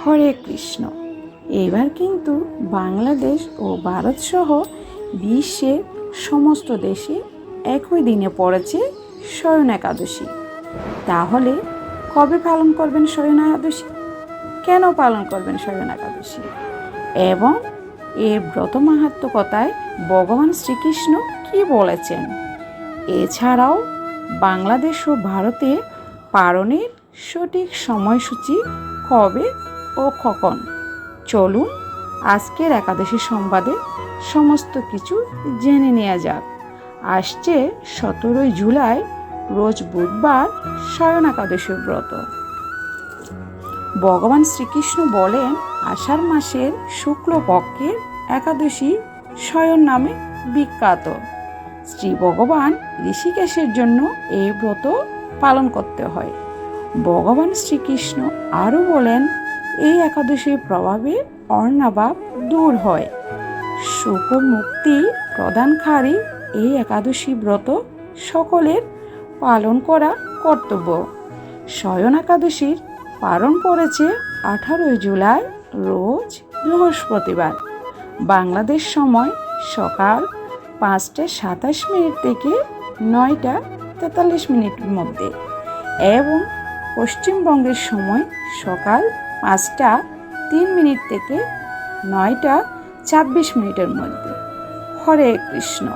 হরে কৃষ্ণ। এবার কিন্তু বাংলাদেশ ও ভারত সহ বিশ্বের সমস্ত দেশে একই দিনে পড়েছে শয়ন একাদশী। তাহলে কবে পালন করবেন শয়ন একাদশী? কেন পালন করবেন শয়ন একাদশী? এবং এর ব্রত মাহাত্ম্য কথায় ভগবান শ্রীকৃষ্ণ কি বলেছেন? এছাড়াও বাংলাদেশ ও ভারতে পালনের সঠিক সময়সূচি কবে ও কখন, চলুন আজকের একাদশী সংবাদে সমস্ত কিছু জেনে নেওয়া যাক। আসছে 17 জুলাই রোজ বুধবার শয়ন একাদশী ব্রত। ভগবান শ্রীকৃষ্ণ বলেন, আষাঢ় মাসের শুক্লপক্ষের একাদশী শয়ন নামে বিখ্যাত। শ্রী ভগবান ঋষিকেশের জন্য এই ব্রত পালন করতে হয়। ভগবান শ্রীকৃষ্ণ আরও বলেন, এই একাদশীর প্রভাবে অর্ণাভাব দূর হয়। সুখ মুক্তি প্রদানকারী এই একাদশী ব্রত সকলের পালন করা কর্তব্য। শয়ন একাদশীর পালন পড়েছে 18 জুলাই রোজ বৃহস্পতিবার, বাংলাদেশ সময় সকাল 5টা 27 থেকে 9টা 43 মধ্যে এবং পশ্চিমবঙ্গের সময় সকাল 5টা 3 থেকে 9টা 26 মধ্যে। হরে কৃষ্ণ।